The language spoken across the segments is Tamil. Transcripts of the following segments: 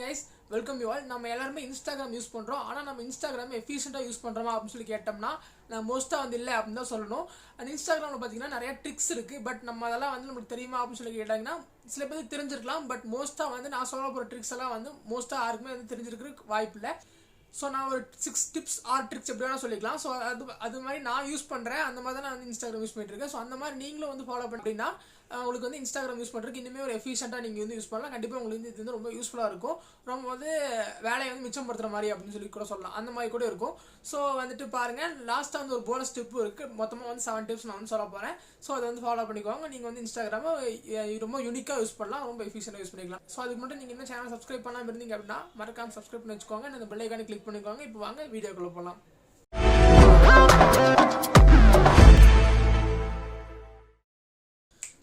guys, welcome you all. நம்ம எல்லாரும் Instagram யூஸ் பண்றோம். ஆனா நம்ம Instagram எஃபிஷியன்ட்டா யூஸ் பண்றோமா அப்படினு சொல்லி கேட்டோம்னா நான் மோஸ்டா இல்ல அப்படினு தான் சொல்லணும். அந்த Instagramல பாத்தீங்கன்னா நிறைய ட்ரிக்ஸ் இருக்கு. பட் நம்ம அதெல்லாம் நமக்கு தெரியுமா அப்படினு சொல்லி கேட்டாங்கன்னா சில பேருக்கு தெரிஞ்சிருக்கலாம். பட் மோஸ்டா நான் சொல்ல போற ட்ரிக்ஸ் எல்லாம் மோஸ்டா யாருக்குமே தெரிஞ்சிருக்க வாய்ப்பு இல்ல. ஸோ நான் ஒரு 6 டிப்ஸ் ஆர் ட்ரிக்ஸ் எப்படி வேணால் சொல்லிக்கலாம். ஸோ அது மாதிரி நான் யூஸ் பண்ணுறேன். அந்த மாதிரி தான் நான் Instagram யூஸ் பண்ணிட்டு இருக்கேன். ஸோ அந்த மாதிரி நீங்களும் ஃபாலோ பண்ணிட்டீங்கன்னா உங்களுக்கு Instagram யூஸ் பண்ணுறதுக்கு இன்னுமே ஒரு எஃபிஷியண்டாக நீங்கள் யூஸ் பண்ணலாம். கண்டிப்பாக உங்களுக்கு இது ரொம்ப யூஸ்ஃபுல்லாக இருக்கும். ரொம்ப வேலையை மிச்சப்படுத்துகிற மாதிரி அப்படின்னு சொல்லி கூட சொல்லலாம். அந்த மாதிரி கூட இருக்கும். ஸோ பாருங்கள், லாஸ்ட்டாக ஒரு போனஸ் டிப்பு இருக்குது. மொத்தமாக 7 டிப்ஸ் நான் சொல்ல போகிறேன். ஸோ அதை ஃபாலோ பண்ணிக்குவாங்க. நீங்கள் Instagram ரொம்ப யூனிக்காக யூஸ் பண்ணலாம், ரொம்ப எஃபிஷியண்டாக யூஸ் பண்ணிக்கலாம். ஸோ அதுக்கு மட்டும் நீங்கள் இன்னும் சேனல் சப்ஸ்கிரைப் பண்ணாமல் இருந்தீங்க அப்படின்னா மறக்காம சப்ஸ்கிரைப் பண்ணி வச்சுக்கோங்க. இந்த பெல் ஐகானை கிளிக் பண்ணிக்கோங்க. இப்போ வாங்க வீடியோக்குள்ள போகலாம்.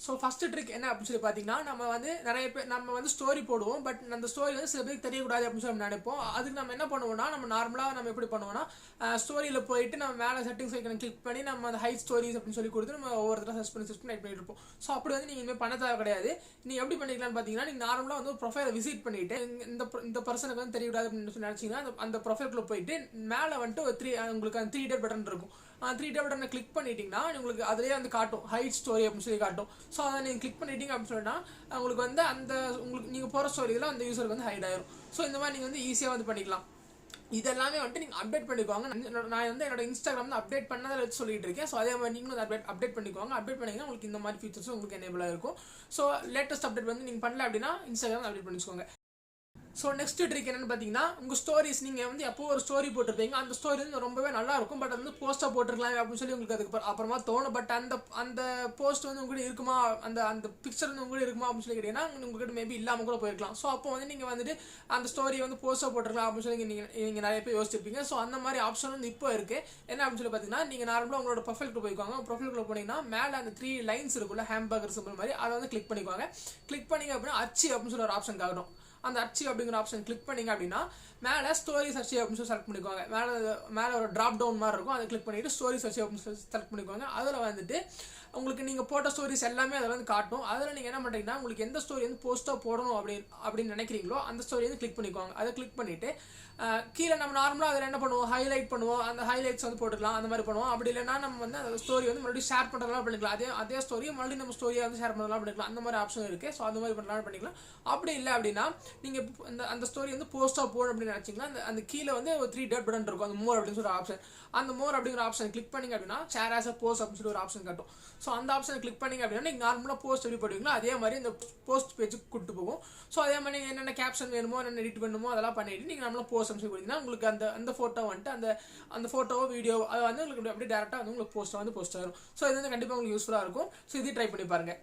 ஸோ ஃபர்ஸ்ட் ட்ரிக் என்ன அப்படின்னு சொல்லி பார்த்தீங்கன்னா, நிறைய பேர் நம்ம ஸ்டோரி போடுவோம். பட் அந்த ஸ்டோரி சில பேருக்கு தெரியக்கூடாது அப்படின்னு சொல்லி நினைப்போம். அதுக்கு நம்ம என்ன பண்ணுவோம்னா, நம்ம நார்மலாக எப்படி பண்ணுவோம்னா, ஸ்டோரியில் போயிட்டு நம்ம மேலே செட்டிங்ஸ் ஐக்கனை கிளிக் பண்ணி நம்ம அந்த ஹைட் ஸ்டோரிஸ் அப்படின்னு சொல்லி கொடுத்து நம்ம ஒவ்வொருத்தர சர்ச் பண்ணி டைப் பண்ணிட்டு இருப்போம். ஸோ அப்படி நீங்கள் இனிமேல் பண்ண தேவை கிடையாது. நீங்கள் எப்படி பண்ணிக்கலாம்னு பார்த்தீங்கன்னா, நீங்கள் நார்மலாக ஒரு ப்ரொஃபைலை விசிட் பண்ணிட்டு இந்த பர்சனுக்கு தெரியக்கூடாது அப்படின்னு சொல்லி நினச்சிங்கன்னா அந்த ப்ரொஃபைல்குள்ளே போயிட்டு மேலே உங்களுக்கு அந்த 3 டாட் பட்டன் இருக்கும். 3 டாட் பட்டனை கிளிக் பண்ணிட்டீங்கன்னா உங்களுக்கு அதிலேயே காட்டும் ஹைட் ஸ்டோரி அப்படின்னு சொல்லி காட்டும். ஸோ அதை நீங்கள் கிளிக் பண்ணிட்டீங்க அப்படின்னு சொன்னால் உங்களுக்கு உங்களுக்கு நீங்கள் போகிற ஸ்டோரியில் அந்த யூசருக்கு ஹைட் ஆயிரும். ஸோ இந்த மாதிரி நீங்கள் ஈஸியாக பண்ணிக்கலாம். இதெல்லாமே நீங்கள் அப்டேட் பண்ணிக்குவாங்க. நான் என்னோட Instagram அப்டேட் பண்ணதை வச்சு சொல்லிட்டு இருக்கேன். ஸோ அதே மாதிரி நீங்களும் அப்டேட் பண்ணிக்குவாங்க. அப்டேட் பண்ணிங்கன்னா உங்களுக்கு இந்த மாதிரி ஃபீச்சர்ஸும் உங்களுக்கு எனேபிளாக இருக்கும். ஸோ லேட்டஸ்ட் அப்டேட் நீங்கள் பண்ணல அப்படின்னா Instagram அப்டேட் பண்ணிக்கோங்க. ஸோ நெக்ஸ்ட் ட்ரிக் என்னன்னு பார்த்தீங்கன்னா, உங்கள் ஸ்டோரிஸ் நீங்கள் எப்போ ஒரு ஸ்டோரி போட்டிருப்பீங்க, அந்த ஸ்டோரி ரொம்பவே நல்லா இருக்கும். பட் அது போஸ்ட்டாக போட்டிருக்கலாம் அப்படின்னு சொல்லி உங்களுக்கு அதுக்கு அப்புறமா தோணும். பட் அந்த போஸ்ட் உங்கள்கிட்ட இருக்குமா, அந்த பிக்சர் உங்கள்கிட்ட இருக்குமா அப்படின்னு சொல்லி கேட்டீங்கன்னா உங்கள்கிட்ட மேபி இல்லாமல் கூட போயிருக்கலாம். ஸோ அப்போ நீங்கள் அந்த ஸ்டோரி போஸ்ட்டாக போட்டிருக்கலாம் அப்படின்னு சொல்லி நீங்கள் நிறைய பேர் யோசிச்சிருப்பீங்க. ஸோ அந்த மாதிரி ஆப்ஷன் இப்போ இருக்குது. என்ன அப்படின்னு சொல்லி பார்த்தீங்கன்னா, நீங்கள் நார்மலாக உங்களோட ப்ரொஃபைலுக்கு போய்க்குவாங்க. ப்ரொஃபைலுக்குள்ள போனீங்கன்னா மேலே அந்த 3 லைன்ஸ் இருக்குல்ல, ஹேம்பர்கர் சிம்பிள் மாதிரி, அதை கிளிக் பண்ணிக்குவாங்க. கிளிக் பண்ணிங்க அப்படின்னா அச்சி அப்படின்னு சொல்லி ஒரு ஆப்ஷன் காட்டும். அந்த அர்ச்சி அப்படிங்கிற ஆப்ஷன் கிளிக் பண்ணிங்க அப்படின்னா மேலே ஸ்டோரிஸ் அர்ச்சி அப்படின்னு சொல்லி செலக்ட் பண்ணிக்குவாங்க. மேலே ஒரு ட்ராப் டவுன் மாதிரி இருக்கும். அதை கிளிக் பண்ணிவிட்டு ஸ்டோரிஸ் அர்ச்சி அப்படின்னு சொல்லி செலக்ட் பண்ணிக்குவாங்க. அதில் உங்களுக்கு நீங்கள் போட்ட ஸ்டோரிஸ் எல்லாமே அதில் காட்டும். அதில் நீங்கள் என்ன பண்ணுறீங்கன்னா, உங்களுக்கு எந்த ஸ்டோரி போஸ்ட்டாக போடணும் அப்படின்னு நினைக்கிறீங்களோ அந்த ஸ்டோரி கிளிக் பண்ணிக்குவாங்க. அதை கிளிக் பண்ணிவிட்டு கீழே நம்ம நார்மலாக அதில் என்ன பண்ணுவோம், ஹைலைட் பண்ணுவோம். அந்த ஹைலைட்ஸ் போட்டுக்கலாம், அந்த மாதிரி பண்ணுவோம். அப்படி இல்லைன்னா நம்ம அந்த ஸ்டோரி மறுபடியும் ஷேர் பண்ணுறதுலாம் பண்ணிக்கலாம். அதே ஸ்டோரியை மறுபடியும் நம்ம ஸ்டோரியை ஷேர் பண்ணலாம் பண்ணிக்கலாம். அந்த மாதிரி ஆப்ஷன் இருக்குது. ஸோ அந்த மாதிரி பண்ணலாம் பண்ணிக்கலாம். அப்படி இல்லை அப்படின்னா நீங்கள் அந்த ஸ்டோரி போஸ்ட்டாக போடணும் அப்படின்னு நினச்சிங்கன்னா அந்த கீழே ஒரு 3 டாட் பட்டன் இருக்கும். அந்த மோர் அப்படின்னு சொல்லி ஆப்ஷன், அந்த மோர் அப்படிங்கிற ஆப்ஷன் கிளிக் பண்ணிங்க அப்படின்னா ஷேர் ஆஸ் அ போஸ்ட் அப்படின்னு சொல்லி ஒரு ஆப்ஷன் காட்டும். ஸோ அந்த ஆப்ஷனை கிளிக் பண்ணிங்க அப்படின்னா நீங்கள் நார்மலாக போஸ்ட் எப்படி போடுவீங்களோ அதே மாதிரி இந்த போஸ்ட் பேஜுக்கு கூட்டு போகும். ஸோ அதே மாதிரி நீங்கள் என்னென்ன கேப்ஷன் வேணுமோ, என்னென்ன எடிட் பண்ணணுமோ அதெல்லாம் பண்ணிட்டு நீங்கள் நம்மளால் போஸ்ட் அப்படின்னு சொல்லி உங்களுக்கு அந்த ஃபோட்டோ அந்த ஃபோட்டோவோ வீடியோ அது உங்களுக்கு அப்படியே டேரெக்டாக உங்களுக்கு போஸ்ட் ஆகும். ஸோ இது கண்டிப்பாக உங்களுக்கு யூஸ்ஃபுல்லாக இருக்கும். ஸோ இது ட்ரை பண்ணி பாருங்கள்.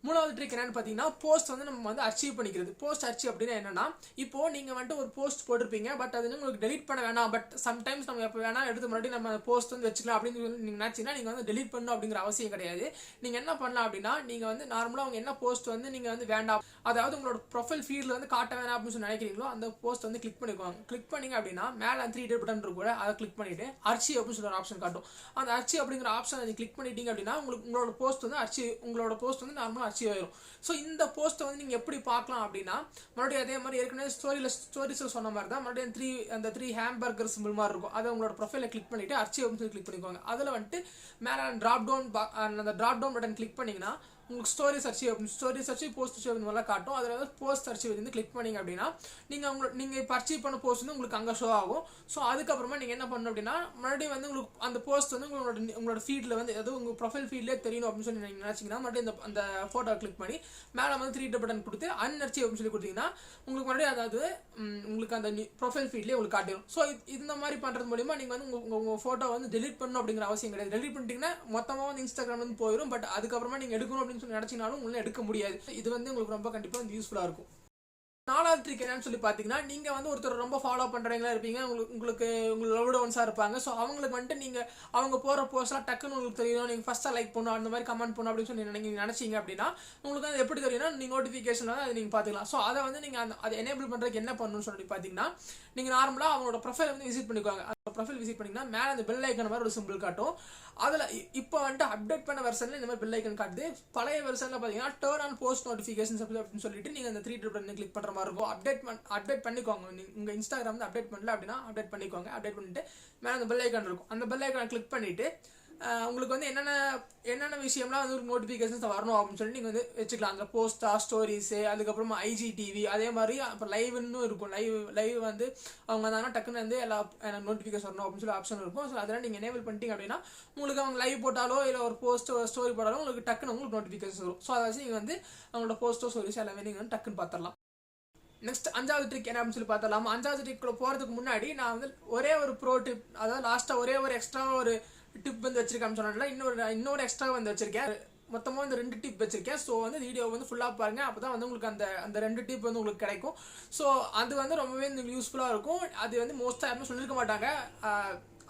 மூணாவது ட்ரிக் என்னன்னு பார்த்தீங்கன்னா, போஸ்ட் நம்ம அச்சீவ் பண்ணிக்கிறது. போஸ்ட் அச்சீவ் அப்படின்னா என்னன்னா, இப்போ நீங்கள் ஒரு போஸ்ட் போட்டிருப்பீங்க. பட் அது உங்களுக்கு டெலிட் பண்ண வேணாம். பட் சம்டைம்ஸ் நம்ம எப்போ வேணா எடுத்து முன்னாடி நம்ம போஸ்ட் வச்சுக்கலாம் அப்படின்னு நீங்கள் நினச்சிங்கன்னா நீங்கள் டெலிட் பண்ணணும் அப்படிங்கிற அவசியம் கிடையாது. நீங்கள் என்ன பண்ணலாம் அப்படின்னா, நீங்கள் நார்மலாக அவங்க என்ன போஸ்ட் நீங்கள் வேண்டாம், அதாவது உங்களோட ப்ரொஃபைல் ஃபீல்டில் காட்ட வேணாம் அப்படின்னு சொல்லி நினைக்கிறீங்களோ அந்த போஸ்ட் கிளிக் பண்ணிக்குவாங்க. கிளிக் பண்ணிங்க அப்படின்னா மேலே 3 டாட் பட்டன் இருக்கும், அதை கிளிக் பண்ணிட்டு அர்ச்சி அப்படின்னு சொல்லி ஒரு ஆப்ஷன் காட்டும். அந்த அர்ச்சி அப்படிங்கிற ஆப்ஷன் நீங்கள் கிளிக் பண்ணிட்டீங்க அப்படின்னா உங்களோட போஸ்ட் உங்களோட போஸ்ட் நார்மலாக அச்சீவ் ஆயிரும். ஸோ இந்த போஸ்ட்டை நீங்கள் எப்படி பார்க்கலாம் அப்படின்னா, மறுபடியும் அதே மாதிரி ஏற்கனவே ஸ்டோரிஸில் சொன்ன மாதிரி தான் மறுபடியும் அந்த 3 ஹேம்பர்கர் சிம்பிள் மாதிரி இருக்கும். அதை உங்களோட ப்ரொஃபைலை கிளிக் பண்ணிவிட்டு அர்ச்சி அப்படின்னு சொல்லி கிளிக் பண்ணிக்குவாங்க. அதில் மேலே அந்த ட்ராப் டவுன் பட்டன் கிளிக் பண்ணிங்கன்னா உங்களுக்கு ஸ்டோரி சர்ச் போஸ்ட் இந்த மாதிரிலாம் காட்டும். அதில் போஸ்ட் சர்ச் கிளிக் பண்ணிங்க அப்படின்னா நீங்கள் இப்போ அச்சீவ் பண்ண போஸ்ட் உங்களுக்கு அங்கே ஷோ ஆகும். ஸோ அதுக்கப்புறமா நீங்கள் என்ன பண்ணணும் அப்படின்னா, மறுபடியும் உங்களுக்கு அந்த போஸ்ட் உங்களோட ஃபீல்டில் எதுவும் உங்கள் ப்ரொஃபைல் ஃபீல்ட்லேயே தெரியணும் அப்படின்னு சொல்லி நீங்கள் நினச்சிங்கன்னா மறுபடியும் அந்த ஃபோட்டோ கிளிக் பண்ணி மேலே 3 டாட் பட்டன் கொடுத்து அன்அர்ச்சி அப்படின்னு சொல்லி கொடுத்தீங்கன்னா உங்களுக்கு மறுபடியும் அதாவது உங்களுக்கு அந்த ப்ரொஃபைல் ஃபீல்ட்லேயே உங்களுக்கு காட்டிடும். ஸோ இந்த மாதிரி பண்ணுறது மூலிமா நீங்கள் உங்கள் ஃபோட்டோ டெலிட் பண்ணணும் அப்படிங்கிற அவசியம் கிடையாது. டெலிட் பண்ணிட்டீங்கன்னா மொத்தமாக Instagram போயிடும். பட் அதுக்கப்புறமா நீங்கள் எடுக்கணும் அப்படின்னு சொல்லி நினைச்சினாலும் உங்களை எடுக்க முடியாது. இது உங்களுக்கு ரொம்ப கண்டிப்பாக யூஸ்ஃபுல்லா இருக்கும். 4வது ட்ரிக் என்னன்னு சொல்லி பார்த்தீங்கன்னா, நீங்கள் ஒருத்தர் ரொம்ப ஃபாலோ பண்ணுறீங்களா இருப்பீங்க, உங்களுக்கு லவ்டு ஒன்ஸாக இருப்பாங்க. ஸோ அவங்களுக்கு நீங்கள் அவங்க போகிற போஸ்ட்லாம் டக்குன்னு உங்களுக்கு தெரியும். நீங்கள் ஃபஸ்ட்டாக லைக் பண்ணணும், அந்த மாதிரி கமெண்ட் பண்ணணும் அப்படின்னு சொல்லி நீங்கள் நினச்சிங்க அப்படின்னா உங்களுக்கு அது எப்படி தெரியும்னா, நீங்கள் நோட்டிஃபிகேஷன் அதை நீங்கள் பார்த்துக்கலாம். ஸோ அதை நீங்கள் அதை எனேபிள் பண்ணுறதுக்கு என்ன பண்ணணும்னு சொல்லி பார்த்தீங்கன்னா, நீங்கள் நார்மலாக அவங்களோட ப்ரொஃபைல் விசிட் பண்ணிக்குவாங்க. அந்த ப்ரொஃபைல் விசிட் பண்ணிங்கன்னா மேலே அந்த பெல் ஐக்கன் மாதிரி ஒரு சிம்பிள் காட்டும். அதில் இப்போ அப்டேட் பண்ண வெர்ஷனில் இந்த மாதிரி பெல் ஐக்கன் காட்டுது. பழைய வெர்ஷனில் பார்த்தீங்கன்னா டர்ன் ஆன் போஸ்ட் நோட்டிஃபிகேஷன்ஸ் அப்படின்னு சொல்லிட்டு நீங்கள் அந்த 3 டாட் பட்டன் கிளிக் பண்ணுற மாதிரி இருக்கும். அப்டேட் பண்ணிக்கோங்க. உங்கள் இன்ஸ்டாகிராம் வந்து அப்டேட் பண்ணல அப்படின்னா அப்டேட் பண்ணிக்கோங்க. அப்டேட் பண்ணிட்டு மேலே அந்த பெல் ஐக்கான் இருக்கும், அந்த பெல் ஐக்கானை கிளிக் பண்ணிவிட்டு உங்களுக்கு வந்து என்னென்ன விஷயம்லாம் வந்து ஒரு நோட்டிஃபிகேஷன்ஸ் வரணும் அப்படின்னு சொல்லி நீங்கள் வந்து வச்சுக்கலாம். அந்த போஸ்டா ஸ்டோரிஸு, அதுக்கப்புறமா IGTV, அதே மாதிரி அப்புறம் லைவ்னு இருக்கும். லைவ் வந்து அவங்க வந்தாங்கன்னா டக்குன்னு வந்து எல்லா நோட்டிஃபிகேஷன் வரணும் அப்படின்னு சொல்லி ஆப்ஷன் இருக்கும். ஸோ அதெல்லாம் நீங்கள் எனேபிள் பண்ணிட்டீங்க அப்படின்னா உங்களுக்கு அவங்க லைவ் போட்டாலோ இல்லை ஒரு ஸ்டோரி போட்டாலோ உங்களுக்கு டக்குன்னு உங்களுக்கு நோட்டிஃபிகேஷன் வரும். ஸோ அதை வச்சு நீங்கள் வந்து அவங்களோட போஸ்டோ ஸ்டோரிஸ் எல்லாமே நீங்கள் வந்து டக்குன்னு பார்த்துடலாம். நெக்ஸ்ட் 5வது ட்ரிக் என்ன அப்படின்னு சொல்லி பார்த்தலாம். 5வது ட்ரிக்கில் போகிறதுக்கு முன்னாடி நான் வந்து ஒரே ஒரு ப்ரோ டிப், அதாவது லாஸ்ட்டாக ஒரே ஒரு எக்ஸ்ட்ரா ஒரு டிப் வந்து வச்சிருக்கேன் சொன்னால இன்னொரு எக்ஸ்ட்ரா வந்து வச்சிருக்கேன். மொத்தமாக வந்து 2 டிப் வச்சிருக்கேன். ஸோ வந்து வீடியோ வந்து ஃபுல்லாக பாருங்க, அப்போ தான் வந்து உங்களுக்கு அந்த 2 டிப் வந்து உங்களுக்கு கிடைக்கும். ஸோ அது வந்து ரொம்பவே உங்களுக்கு யூஸ்ஃபுல்லாக இருக்கும். அது வந்து மோஸ்ட்டாக யாருமே சொல்லியிருக்க மாட்டாங்க.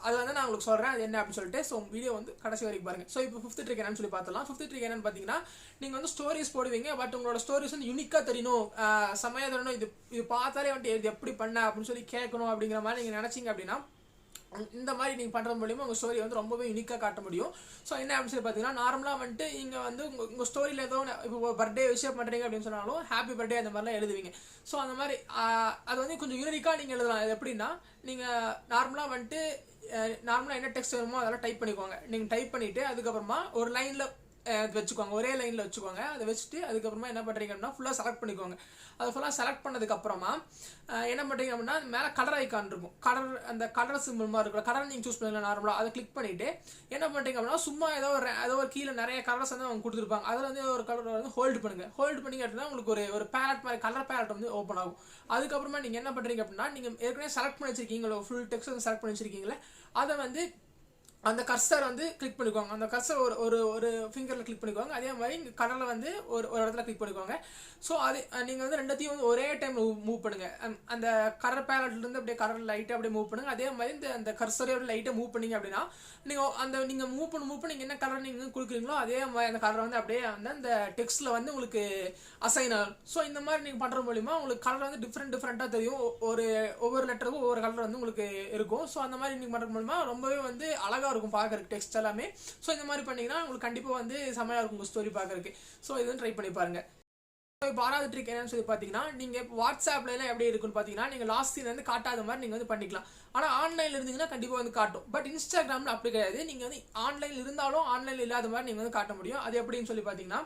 அது வந்து நான் உங்களுக்கு சொல்கிறேன் அது என்ன அப்படின்னு சொல்லிட்டு. ஸோ வீடியோ வந்து கடைசி வரைக்கும் பாருங்க. ஸோ இப்போ 5th ட்ரிக் என்னன்னு சொல்லி பார்த்தலாம். 5th ட்ரிக் என்னன்னு பார்த்தீங்கன்னா, நீங்கள் வந்து ஸ்டோரிஸ் போடுவீங்க, பட் உங்களோட ஸ்டோரிஸ் வந்து யூனிக்காக தெரியணும், செமையாக தரணும், இது பார்த்தாலே வந்துட்டு இது எப்படி பண்ண அப்படின்னு சொல்லி கேட்கணும் அப்படிங்கிற மாதிரி நீங்கள் நினச்சிங்க அப்படின்னா இந்த மாதிரி நீங்கள் பண்ணுற மூலியமாக உங்கள் ஸ்டோரி வந்து ரொம்பவே யூனிக்காக காட்ட முடியும். ஸோ என்ன அப்படின்னு சொல்லி பார்த்தீங்கன்னா, நார்மலாக வந்துட்டு இங்கே வந்து உங்கள் ஸ்டோரியில் ஏதோ இப்போ பர்த்டே விஷயம் பண்ணுறீங்க அப்படின்னு சொன்னாலும் ஹாப்பி பர்த்டே அந்த மாதிரிலாம் எழுதுவீங்க. ஸோ அந்த மாதிரி அது வந்து கொஞ்சம் யூனிக்காக நீங்கள் எழுதலாம். அது எப்படின்னா, நீங்கள் நார்மலாக வந்துட்டு என்ன டெக்ஸ்ட் வேணுமோ அதெல்லாம் டைப் பண்ணிக்கோங்க. நீங்கள் டைப் பண்ணிவிட்டு அதுக்கப்புறமா ஒரு லைனில் வச்சுக்கோங்க, ஒரே லைனில் வச்சுக்கோங்க. அதை வச்சுட்டு அதுக்கப்புறமா என்ன பண்ணுறீங்க அப்படின்னா ஃபுல்லாக செலக்ட் பண்ணிக்கோங்க. அதை ஃபுல்லாக செலக்ட் பண்ணதுக்கப்புறமா என்ன பண்ணுறீங்க அப்படின்னா மேலே கலர் ஐக்கான் இருக்கும். அந்த கலர் சிம்பிள் மாதிரி இருக்கும். கலர் நீங்கள் சூஸ் பண்ணிக்கலாம் நார்மலாக. அதை கிளிக் பண்ணிவிட்டு என்ன பண்ணுறீங்க அப்படின்னா சும்மா ஏதோ ஒரு கீழே நிறைய கலர்ஸ் வந்து அவங்க கொடுத்துருப்பாங்க. அதில் வந்து ஒரு கலர் வந்து ஹோல்டு பண்ணுங்கள். ஹோல்டு பண்ணிங்க அப்படின்னா உங்களுக்கு ஒரு பேலட் மாதிரி கலர் பேலட் வந்து ஓப்பன் ஆகும். அதுக்கப்புறமா நீங்கள் என்ன பண்ணுறீங்க அப்படின்னா, நீங்கள் ஏற்கனவே செலக்ட் பண்ணி வச்சிருக்கீங்களோ, ஃபுல் டெக்ஸ்ட் வந்து செலக்ட் பண்ணி வச்சிருக்கீங்களே, அதை வந்து அந்த கர்சர் வந்து கிளிக் பண்ணிக்கோங்க. அந்த கர்சர் ஒரு ஃபிங்கரில் கிளிக் பண்ணிக்கோங்க. அதே மாதிரி இங்கே கடலில் வந்து ஒரு இடத்துல கிளிக் பண்ணிக்கோங்க. ஸோ அது நீங்கள் வந்து ரெண்டத்தையும் வந்து ஒரே டைம் மூவ் பண்ணுங்கள். அந்த கலர் பேலட்லேருந்து அப்படியே கலர் லைட்டாக அப்படியே மூவ் பண்ணுங்கள். அதே மாதிரி அந்த கர்சரே லைட்டாக மூவ் பண்ணிங்க அப்படின்னா நீங்கள் மூவ் பண்ணி நீங்கள் என்ன கலர் நீங்கள் கொடுக்குறீங்களோ அதே மாதிரி அந்த கலரை வந்து அப்படியே வந்து அந்த டெக்ஸ்ட்டில் வந்து உங்களுக்கு அசைன் ஆகும். ஸோ இந்த மாதிரி நீங்கள் பண்ணுற மூலிமா உங்களுக்கு கலர் வந்து டிஃப்ரெண்ட்டாக தெரியும். ஒவ்வொரு லெட்டருக்கும் ஒவ்வொரு கலர் வந்து உங்களுக்கு இருக்கும். ஸோ அந்த மாதிரி நீங்கள் பண்ணுற மூலிமா ரொம்பவே வந்து அழகாக இருக்கும் பார்க்கறதுக்கு டெக்ஸ்ட் எல்லாமே. ஸோ இந்த மாதிரி பண்ணீங்கன்னா உங்களுக்கு கண்டிப்பாக வந்து செமையாக இருக்கும் உங்கள் ஸ்டோரி பார்க்கறதுக்கு. ஸோ இதுவும் ட்ரை பண்ணி பாருங்க. இப்போ 6வது ட்ரிக் என்னன்னு சொல்லி பார்த்தீங்கன்னா, நீங்கள் வாட்ஸ்அப்ல எல்லாம் எப்படி இருக்குன்னு பார்த்தீங்கன்னா, நீங்கள் லாஸ்ட் சீன் வந்து காட்டாத மாதிரி நீங்கள் வந்து பண்ணிக்கலாம். ஆனால் ஆன்லைனில் இருந்தீங்கன்னா கண்டிப்பாக வந்து காட்டும். பட் இன்ஸ்டாகிராமில் அப்படி கிடையாது. நீங்கள் வந்து ஆன்லைனில் இருந்தாலும் ஆன்லைனில் இல்லாத மாதிரி நீங்கள் வந்து காட்ட முடியும். அது எப்படின்னு சொல்லி பார்த்தீங்கன்னா,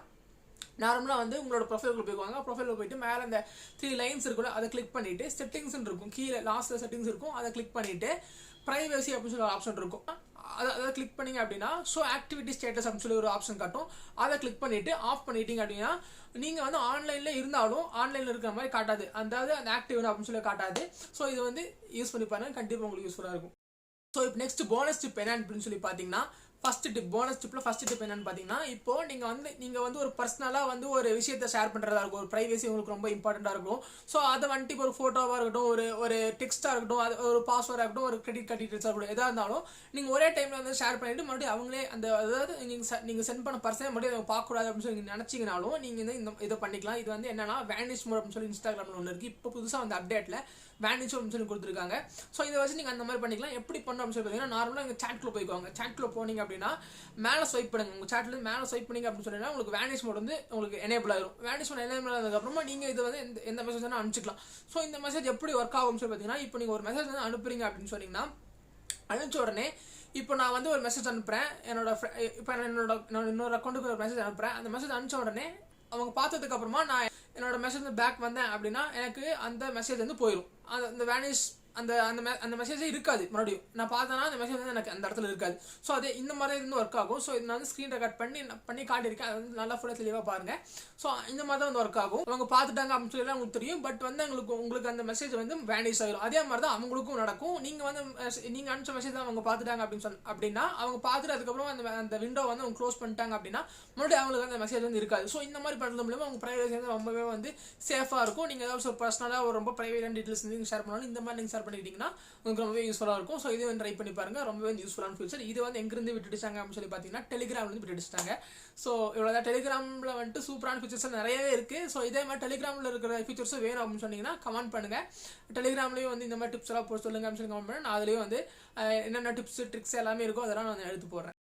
நார்மலாக வந்து உங்களோட ப்ரொஃபைலுக்கு போய்க்குவாங்க. ப்ரொஃபைலுக்கு போயிட்டு மேலே அந்த 3 லைன்ஸ் இருக்குல்ல, அதை கிளிக் பண்ணிவிட்டு செட்டிங்ஸ்ன்னு இருக்கும். கீழே லாஸ்ட்டில் செட்டிங்ஸ் இருக்கும். அதை கிளிக் பண்ணிவிட்டு ப்ரைவசி அப்படின்னு சொல்லி ஒரு ஆப்ஷன் இருக்கும். அதை கிளிக் பண்ணிங்க அப்படின்னா ஷோ ஆக்டிவிட்டி ஸ்டேட்டஸ் அப்படின்னு சொல்லி ஒரு ஆப்ஷன் காட்டும். அதை கிளிக் பண்ணிவிட்டு ஆஃப் பண்ணிட்டீங்க அப்படின்னா நீங்கள் வந்து ஆன்லைனில் இருந்தாலும் ஆன்லைனில் இருக்கிற மாதிரி காட்டாது. அதாவது அந்த ஆக்டிவ் அப்படின்னு சொல்லி காட்டாது. ஸோ இது வந்து யூஸ் பண்ணி பாருங்கள், கண்டிப்பாக உங்களுக்கு யூஸ்ஃபுல்லாக இருக்கும். ஸோ இப்போ நெக்ஸ்ட் போனஸ் டிப் என்ன அப்படின்னு சொல்லி பார்த்தீங்கன்னா, ஃபர்ஸ்ட் டிப் போனஸ் டிப்பில் ஃபர்ஸ்ட் டிப் என்னன்னு பார்த்தீங்கன்னா, இப்போ நீங்கள் வந்து ஒரு பர்சனலாக வந்து ஒரு விஷயத்தை ஷேர் பண்ணுறதா இருக்கும். ஒரு ப்ரைவசி உங்களுக்கு ரொம்ப இம்பார்ட்டண்ட்டாக இருக்கும். ஸோ அதை வந்துட்டு இப்போ ஒரு ஃபோட்டோவாக இருக்கட்டும், ஒரு டெக்ஸ்ட்டாக இருக்கட்டும், அது ஒரு பாஸ்வேர்டாக இருக்கட்டும், ஒரு கிரெடிட் கார்டு டீட்டெயில்ஸாக இருக்கட்டும், எதாக இருந்தாலும் நீங்கள் ஒரே டைமில் வந்து ஷேர் பண்ணிவிட்டு மறுபடியும் அவங்களே அதாவது நீங்கள் சென்ட் பண்ண பர்சனே மறுபடியும் அதை பார்க்கக்கூடாது அப்படின்னு சொல்லி நினச்சிங்கனாலும் நீங்கள் வந்து இதை பண்ணிக்கலாம். இது வந்து என்னன்னா வேனிஷ் மோட் அப்படின்னு சொல்லி இன்ஸ்டாகிராமில் ஒன்று இருக்குது. இப்போ புதுசாக வந்து அப்டேட்டில் வேனிஷ் அப்படின்னு சொல்லி கொடுத்துருக்காங்க. ஸோ இதை வச்சு நீங்கள் அந்த மாதிரி பண்ணிக்கலாம். எப்படி பண்ணணும் அப்படின்னு சொல்லி பார்த்தீங்கன்னா, நார்மலாக எங்கள் சேட்குள்ளே போய்க்குவாங்க. சேட்குள்ளே போனீங்க அப்படின்னா மேலே ஸ்வைப் பண்ணுங்க. உங்கள் சாட்லேருந்து மேலே ஸ்வைப் பண்ணிங்க அப்படின்னு சொன்னீங்கன்னா உங்களுக்கு வேனிஷ் மோட் வந்து உங்களுக்கு எனேபிள் ஆகிடும். வேனிஷ் மோட் எனேபிள் ஆனதுக்கப்புறமா நீங்கள் இது வந்து எந்த மெசேஜ் வேணால் அனுப்பிச்சிக்கலாம். ஸோ இந்த மெசேஜ் எப்படி ஒர்க் ஆகும்னு சொல்லி பார்த்தீங்கன்னா, இப்போ நீங்கள் ஒரு மெசேஜ் வந்து அனுப்புறீங்க அப்படின்னு சொன்னீங்கன்னா, அனுப்பிச்ச உடனே இப்போ நான் வந்து ஒரு மெசேஜ் அனுப்புகிறேன். இன்னொரு அக்கௌண்ட்டுக்கு ஒரு மெசேஜ் அனுப்புகிறேன். அந்த மெசேஜ் அனுப்பிச்ச உடனே அவங்க பார்த்ததுக்கு அப்புறமா நான் என்னோட மெசேஜ் பேக் வந்தேன் அப்படின்னா எனக்கு அந்த மெசேஜ் வந்து போயிடும். அந்த வேனிஷ் அந்த மெசேஜே இருக்காது. மறுபடியும் நான் பார்த்தேன்னா அந்த மெசேஜ் வந்து எனக்கு அந்த இடத்துல இருக்காது. ஸோ அதே இந்த மாதிரி இருந்து ஒர்க் ஆகும். ஸோ இது நான் வந்து ஸ்க்ரீன் ரெக்கார்ட் பண்ணி காட்டியிருக்கேன். அது வந்து நல்லா ஃபுல்லாக தெளிவாக பாருங்கள். ஸோ இந்த மாதிரி தான் வந்து ஒர்க் ஆகும். அவங்க பார்த்துட்டாங்க அப்படின்னு சொல்லி உங்களுக்கு தெரியும். பட் வந்து உங்களுக்கு அந்த மெசேஜ் வந்து வேனிஷ் ஆகிடும். அதே மாதிரி தான் அவங்களுக்கும் நடக்கும். நீங்கள் வந்து நீங்கள் அனுப்பிச்ச மெசேஜ் தான் அவங்க பார்த்துட்டாங்க அப்படின்னா அவங்க பார்த்துட்டு அதுக்கப்புறம் அந்த விண்டோ வந்து அவங்க க்ளோஸ் பண்ணிட்டாங்க அப்படின்னா மறுபடியும் அவங்களுக்கு அந்த மெசேஜ் வந்து இருக்காது. ஸோ இந்த மாதிரி பண்ணுறது மூலமாக அவங்க ப்ரைவசி வந்து ரொம்பவே வந்து சேஃபாக இருக்கும். நீங்கள் ஏதாவது ஒரு பர்சனலாக ஒரு ரொம்ப ப்ரைவேட்டான டீட்டெயில்ஸ் வந்து ஷேர் பண்ணாலும் இந்த மாதிரி நீங்கள் ஷேர் பண்ணிக்கிட்டீங்கன்னா உங்களுக்கு ரொம்பவே யூஸ்ஃபுல்லாக இருக்கும். ஸோ இதை வந்து ட்ரை பண்ணி பாருங்க. ரொம்பவே யூஸ்ஃபுல்லான ஃபீச்சர். இது வந்து எங்கிருந்து விட்டுட்டாங்க அப்படின்னு சொல்லி பார்த்தீங்கன்னா, டெலிகிராம்ல இருந்து விட்டுட்டாங்க. ஸோ இவ்வளோதான். டெலிகிராமில் வந்துட்டு சூப்பரான ஃபீச்சர்ஸ் நிறையவே இருக்குது. ஸோ இதே மாதிரி டெலிகிராமில் இருக்கிற ஃபீச்சர்ஸும் வேணும் அப்படின்னு சொன்னீங்கன்னா கமெண்ட் பண்ணுங்கள். டெலிகிராம்லேயும் வந்து இந்த மாதிரி டிப்ஸ் எல்லாம் போட்டு சொல்லுங்க அப்படின்னு சொல்லி கமெண்ட் பண்ணேன். நான் அதுலேயும் வந்து என்னென்ன டிப்ஸ் ட்ரிக்ஸ் எல்லாமே இருக்கோ அதெல்லாம் நான் எடுத்து போடுறேன்.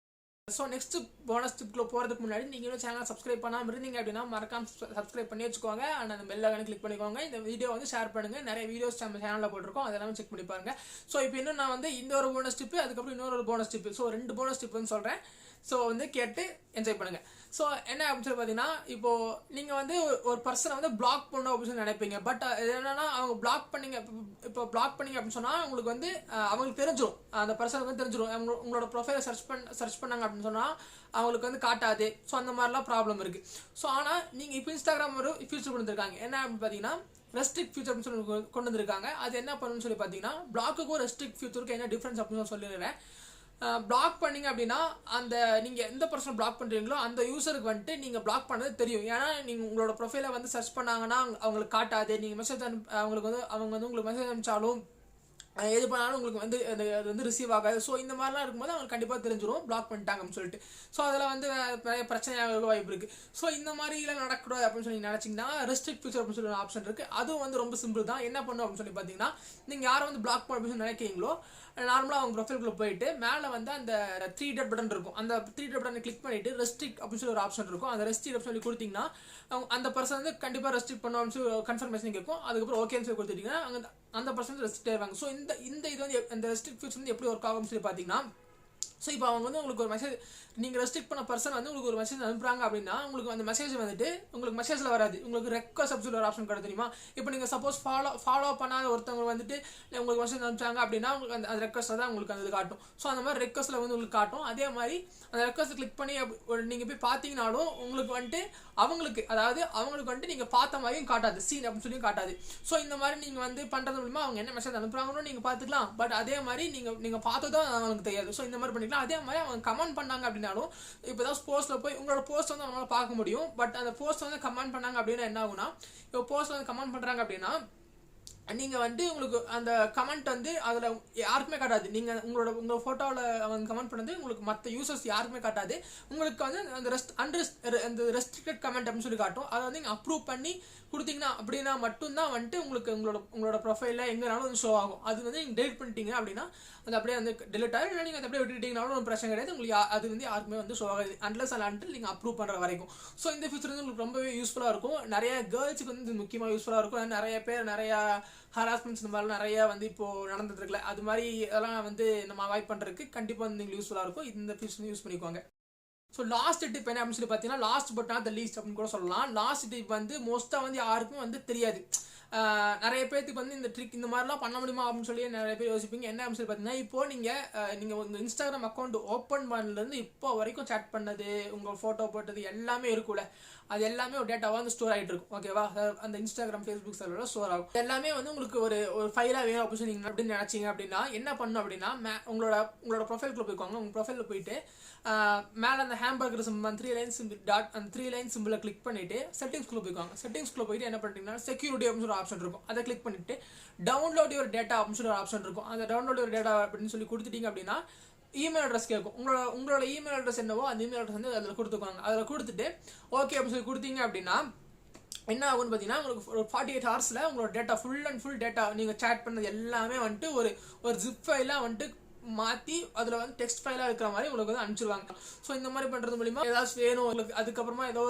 ஸோ நெக்ஸ்ட் போனஸ் டிப்குள்ள போகிறதுக்கு முன்னாடி நீங்கள் சேனல் சப்ஸ்கிரைப் பண்ணாமல் இருந்தீங்க அப்படின்னா மறக்காம சப்ஸ்கிரைப் பண்ணி வச்சுக்கோங்க. அண்ட் அந்த பெல் ஐகானை கிளிக் பண்ணிக்கோங்க. இந்த வீடியோ வந்து ஷேர் பண்ணுங்கள். நிறைய வீடியோஸ் நம்ம சேனலில் போட்டிருக்கோம், அதெல்லாம் செக் பண்ணி பாருங்க. ஸோ இப்போ இன்னும் நான் வந்து இந்த ஒரு போனஸ் டிப்பு, அதுக்கப்புறம் இன்னொரு bonus tip, so 2 bonus tip வந்து சொல்கிறேன். ஸோ வந்து கேட்டு என்ஜாய் பண்ணுங்கள். ஸோ என்ன அப்படின்னு சொல்லி பார்த்தீங்கன்னா, இப்போது நீங்கள் வந்து ஒரு பர்சனை வந்து பிளாக் பண்ணணும் அப்படின்னு சொல்லி நினைப்பீங்க. பட் இது என்னன்னா, அவங்க பிளாக் பண்ணீங்க, இப்போ பிளாக் பண்ணீங்க அப்படின்னு சொன்னால் உங்களுக்கு வந்து அவங்களுக்கு தெரிஞ்சிடும், அந்த பர்சனுக்கு வந்து தெரிஞ்சிடும். உங்களோட ப்ரொஃபைலை சர்ச் பண்ணாங்க அப்படின்னு சொன்னால் அவங்களுக்கு வந்து காட்டாது. ஸோ அந்த மாதிரிலாம் ப்ராப்ளம் இருக்குது. ஸோ ஆனால் நீங்கள் இப்போ இன்ஸ்டாகிராம் ஒரு ஃபியூச்சர் கொண்டு வந்திருக்காங்க. என்ன அப்படின்னு பார்த்தீங்கன்னா, ரெஸ்ட்ரிக்ட் ஃபியூச்சர்னு சொல்லி கொண்டு வந்திருக்காங்க. அது என்ன பண்ணணும்னு சொல்லி பார்த்தீங்கன்னா, பிளாக்குக்கும் ரெஸ்ட்ரிக்ட் ஃபியூச்சருக்கு என்ன டிஃப்ரென்ஸ் அப்படின்னு சொல்லிடுறேன். பிளாக் பண்ணீங்க அப்படின்னா, அந்த நீங்கள் எந்த பர்சன் பிளாக் பண்ணுறீங்களோ அந்த யூசருக்கு வந்துட்டு நீங்கள் பிளாக் பண்ணது தெரியும். ஏன்னா நீங்கள் உங்களோட ப்ரொஃபைலை வந்து சர்ச் பண்ணாங்கன்னா அவங்களுக்கு காட்டாது. நீங்கள் மெசேஜ் அவங்களுக்கு வந்து அவங்க வந்து உங்களுக்கு மெசேஜ் அனுப்பிச்சாலும் எது பண்ணாலும் உங்களுக்கு வந்து அது வந்து ரிசீவ் ஆகாது. ஸோ இந்த மாதிரிலாம் இருக்கும்போது அவங்களுக்கு கண்டிப்பாக தெரிஞ்சிடும் பிளாக் பண்ணிட்டாங்கன்னு சொல்லிட்டு. ஸோ அதில் வந்து நிறைய பிரச்சனையாக வாய்ப்பு இருக்குது. ஸோ இந்த மாதிரிலாம் நடக்கூடாது அப்படின்னு சொல்லி நினச்சிங்கன்னா ரெஸ்ட்ரிக்ட் ஃபியூச்சர் அப்படின்னு சொல்லி ஆப்ஷன் இருக்குது. அதுவும் வந்து ரொம்ப சிம்பிள் தான். என்ன பண்ணும் அப்படின்னு சொல்லி பார்த்தீங்கன்னா, நீங்கள் யாரை வந்து பிளாக் பண்ண அப்படின்னு சொல்லி நினைக்கிறீங்களோ நார்மலாக அவங்க ப்ரொஃபைலுக்குள்ளே போயிட்டு மேலே வந்து அந்த 3 டாட் பட்டன் இருக்கும். அந்த 3 டாட் பட்டனை கிளிக் பண்ணிட்டு ரெஸ்ட்ரிக்ட் அப்படின்னு சொல்லி ஒரு ஆப்ஷன் இருக்கும். அந்த ரெஸ்ட்ரிக்ட் அப்படின்னு சொல்லி கொடுத்தீங்கன்னா அந்த பர்சன் வந்து கண்டிப்பாக ரெஸ்ட்ரிக்ட் பண்ணணும் அப்படின்னு சொல்லி கன்ஃபர்மேஷன் கேட்கும். அதுக்கப்புறம் ஓகேன்னு சொல்லி கொடுத்துட்டீங்கன்னா அந்த பர்சன் ரெஸ்ட்ரிக்ட் ஆயிடுவாங்க. ஸோ இந்த இது வந்து அந்த ரெஸ்ட்ரிக்ட் ஃபியூச்சர் வந்து எப்படி ஒர்க் ஆகும்னு சொல்லி பார்த்தீங்கன்னா, ஸோ இப்போ அவங்க வந்து உங்களுக்கு ஒரு மெசேஜ், நீங்கள் ரெஸ்ட்ரிக்ட் பண்ண பர்சன் வந்து உங்களுக்கு ஒரு மெசேஜ் அனுப்புறாங்க அப்படின்னா உங்களுக்கு அந்த மெசேஜ் வந்துட்டு உங்களுக்கு மெசேஜில் வராது, உங்களுக்கு ரெக்வஸ்ட் அப்படின்னு சொல்லி ஒரு ஆப்ஷன் கிடையாது தெரியுமா. இப்போ நீங்கள் சப்போஸ் ஃபாலோ பண்ணாத ஒருத்தவங்க வந்துட்டு உங்களுக்கு மெசேஜ் அனுப்பிச்சாங்க அப்படின்னா உங்களுக்கு அந்த ரெக்வஸ்ட்டில் தான் உங்களுக்கு அது காட்டும். ஸோ அந்த மாதிரி ரெக்வஸ்ட்டில் வந்து உங்களுக்கு காட்டும். அதே மாதிரி அந்த ரெக்வஸ்ட்டை கிளிக் பண்ணி நீங்கள் போய் பார்த்தீங்கனாலும் உங்களுக்கு வந்துட்டு அவங்களுக்கு வந்துட்டு நீங்கள் பார்த்த மாதிரியும் காட்டாது, சீன் அப்படின்னு சொல்லியும் காட்டாது. ஸோ இந்த மாதிரி நீங்கள் வந்து பண்ணுறது மூலமா அவங்க என்ன மெசேஜ் அனுப்புறாங்கன்னு நீங்கள் பார்த்துக்கலாம். பட் அதே மாதிரி நீங்கள் பார்த்ததும் அவங்களுக்கு தெரியாது. ஸோ இந்த மாதிரி பண்ணிக்கலாம். அதே மாதிரி அவங்க கமெண்ட் பண்ணாங்க அப்படின்னாலும், இப்போ ஏதாவது போஸ்ட்டில் போய் உங்களோட போஸ்ட் வந்து அவங்களால பார்க்க முடியும். பட் அந்த போஸ்ட் வந்து கமெண்ட் பண்ணாங்க அப்படின்னா என்ன ஆகுனா, இப்போ போஸ்ட் வந்து கமெண்ட் பண்ணுறாங்க அப்படின்னா நீங்கள் வந்து உங்களுக்கு அந்த கமெண்ட் வந்து அதில் யாருக்குமே காட்டாது. நீங்கள் உங்களோட ஃபோட்டோவில் அவங்க கமெண்ட் பண்ணது உங்களுக்கு மற்ற யூசர்ஸ் யாருக்குமே காட்டாது. உங்களுக்கு வந்து அந்த ரெஸ்ட்ரிக்டட் கமெண்ட் அப்படின்னு சொல்லி காட்டும். அதை வந்து நீங்கள் அப்ரூவ் பண்ணி கொடுத்தீங்கன்னா அப்படின்னா மட்டும்தான் வந்துட்டு உங்களுக்கு உங்களோட ப்ரொஃபைலில் எங்கேனாலும் வந்து ஷோ ஆகும். அது வந்து நீங்கள் டெலிட் பண்ணிட்டீங்க அப்படின்னா அது அப்படியே வந்து டெலிட் ஆகும். இல்லை நீங்கள் அதை அப்படியே விட்டுட்டீங்கனாலும் ஒரு பிரச்சனை கிடையாது. உங்களுக்கு அது வந்து யாருக்குமே வந்து ஷோ ஆகாது அன்லஸ் அண்ட் நீங்கள் அப்ரூவ் பண்ணுற வரைக்கும். ஸோ இந்த ஃபீச்சர் வந்து உங்களுக்கு ரொம்பவே யூஸ்ஃபுல்லாக இருக்கும். நிறைய கேர்ள்ஸுக்கு வந்து இது முக்கியமாக யூஸ்ஃபுல்லாக இருக்கும். நிறைய பேர் நிறையா ஹராஸ்மெண்ட்ஸ் இந்த மாதிரிலாம் நிறையா வந்து இப்போது நடந்துட்டு இருக்குல்ல, அது மாதிரி இதெல்லாம் வந்து நம்ம அவாய்ட் பண்ணுறதுக்கு கண்டிப்பாக வந்து உங்களுக்கு யூஸ்ஃபுல்லாக இருக்கும். இந்த ஃபீச்சர் யூஸ் பண்ணிக்கோங்க. ஸோ லாஸ்ட் டிப் என்ன அப்படின்னு சொல்லி பார்த்தீங்கன்னா, last but not the least அப்படின்னு கூட சொல்லலாம். லாஸ்ட் டிப் வந்து மோஸ்ட்டாக வந்து யாருக்கும் வந்து தெரியாது. நிறைய பேருக்கு வந்து இந்த ட்ரிக் இந்த மாதிரிலாம் பண்ண முடியுமா அப்படின்னு சொல்லி நிறைய பேர் யோசிப்பீங்க. என்ன அப்படின்னு சொல்லி பார்த்தீங்கன்னா, இப்போ நீங்கள் உங்கள் இன்ஸ்டாகிராம் அக்கௌண்ட் ஓப்பன் பண்ணலேருந்து இப்போ வரைக்கும் சேட் பண்ணது, உங்கள் ஃபோட்டோ போட்டது எல்லாமே இருக்குல்ல, அது எல்லாமே ஒரு டேட்டாவாக வந்து ஸ்டோர் ஆகிட்டு இருக்கும். ஓகேவா, அந்த இன்ஸ்டாகிராம் ஃபேஸ்புக் சர்வரில் ஸ்டோர் ஆகும். எல்லாமே வந்து உங்களுக்கு ஒரு ஃபைலாக வேணும் அப்படின்னு சொல்லி அப்படின்னு நினச்சிங்க அப்படின்னா என்ன பண்ணணும் அப்படின்னா, உங்களோட ப்ரொஃபைலுக்குள்ள போய்க்கோங்க. உங்கள் ப்ரொஃபைலில் போயிட்டு மேலே அந்த ஹேம்பர்கர் சிம்பிள் 3 லைன் சிம்பிளை கிளிக் பண்ணிவிட்டு செட்டிங்ஸ்குள்ளே போய்க்கோங்க. செட்டிங்ஸ்குள்ளே போயிட்டு என்ன பண்ணுறீங்கன்னா, செக்யூரிட்டி அப்படின்னு சொல்லி ஆப்ஷன் இருக்கும். அதை கிளிக் பண்ணிவிட்டு டவுன்லோட் யுவர் டேட்டா அப்படின்னு சொல்லி ஒரு ஆப்ஷன் இருக்கும். அந்த டவுன்லோட் யுவர் டேட்டா அப்படின்னு சொல்லி கொடுத்துட்டீங்க அப்படின்னா இமெயில் அட்ரஸ் கேட்கும். உங்களோட இமெயில் அட்ரஸ் என்னவோ அந்த இமெயில் அட்ரஸ் வந்து அதில் கொடுத்துக்குவாங்க. அதில் கொடுத்துட்டு ஓகே அப்படின்னு சொல்லி கொடுத்தீங்க அப்படின்னா என்ன ஆகும்னு பார்த்தீங்கன்னா, உங்களுக்கு ஒரு 48 ஹவர்ஸில் உங்களோட டேட்டா ஃபுல் டேட்டா நீங்கள் சேட் பண்ணது எல்லாமே வந்துட்டு ஒரு ஜிப் ஃபைலாக வந்துட்டு மாற்றி அதில் வந்து டெக்ஸ்ட் ஃபைலாக இருக்கிற மாதிரி உங்களுக்கு வந்து அனுப்பிச்சிருவாங்க. ஸோ இந்த மாதிரி பண்ணுறது மூலிமா ஏதாச்சும் வேணும் உங்களுக்கு, அதுக்கப்புறமா ஏதோ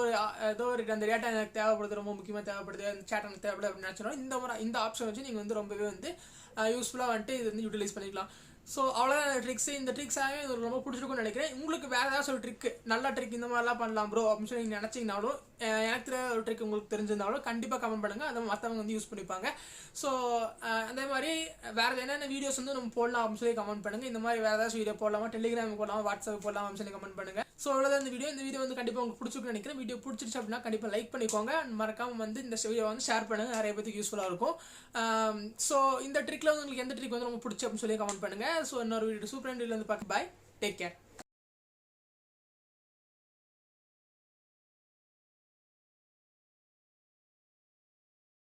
ஒரு அந்த டேட்டா எனக்கு தேவைப்படுது, ரொம்ப முக்கியமாக தேவைப்படுது, அந்த சேட் எனக்கு தேவைப்படுது அப்படின்னு நினச்சோன்னா இந்த ஆப்ஷன் வச்சு நீங்கள் வந்து ரொம்பவே வந்து யூஸ்ஃபுல்லாக வந்துட்டு இது வந்து யூட்டிலைஸ் பண்ணிக்கலாம். ஸோ அவ்வளோதான் ட்ரிக்ஸ். இந்த ட்ரிக்ஸாகவே எனக்கு ரொம்ப பிடிச்சிருக்கும்னு நினைக்கிறேன். உங்களுக்கு வேறு ஏதாவது ஒரு ட்ரிக், நல்ல ட்ரிக் இந்த மாதிரிலாம் பண்ணலாம் ப்ரோ அப்படின்னு சொல்லி நீங்கள் நினச்சிங்கனாலும், எனக்கு தெரியாத ஒரு ட்ரிக் உங்களுக்கு தெரிஞ்சிருந்தாலும் கண்டிப்பாக கமெண்ட் பண்ணுங்கள். அதை மற்றவங்க வந்து யூஸ் பண்ணிப்பாங்க. ஸோ அதே மாதிரி வேறு என்னென்ன வீடியோஸ் வந்து நம்ம போடலாம் அப்படின்னு சொல்லி கமெண்ட் பண்ணுங்கள். இந்த மாதிரி வேறு ஏதாச்சும் வீடியோ போடலாமா, டெலிகிராம் போடலாமா, வாட்ஸ்அப் போடலாம் அப்படின்னு சொல்லி கமெண்ட் பண்ணுங்கள். ஸோ அவ்வளோதான் இந்த வீடியோ வந்து கண்டிப்பாக உங்களுக்கு பிடிச்சிருக்குன்னு நினைக்கிறேன். வீடியோ பிடிச்சிருச்சு அப்படின்னா கண்டிப்பாக லைக் பண்ணிக்கோங்க. மறக்காமல் வந்து இந்த வீடியோ வந்து ஷேர் பண்ணுங்கள், நிறைய பேருக்கு யூஸ்ஃபுல்லாக இருக்கும். ஸோ இந்த ட்ரிக்கில் வந்து உங்களுக்கு எந்த ட்ரிக் வந்து ரொம்ப பிடிச்சி அப்படின்னு சொல்லி கமெண்ட் பண்ணுங்கள். ஸோ இன்னொரு வீடியோ சூப்பர் வீடியோவில் வந்து பார்க்க. பாய், டேக் கேர்.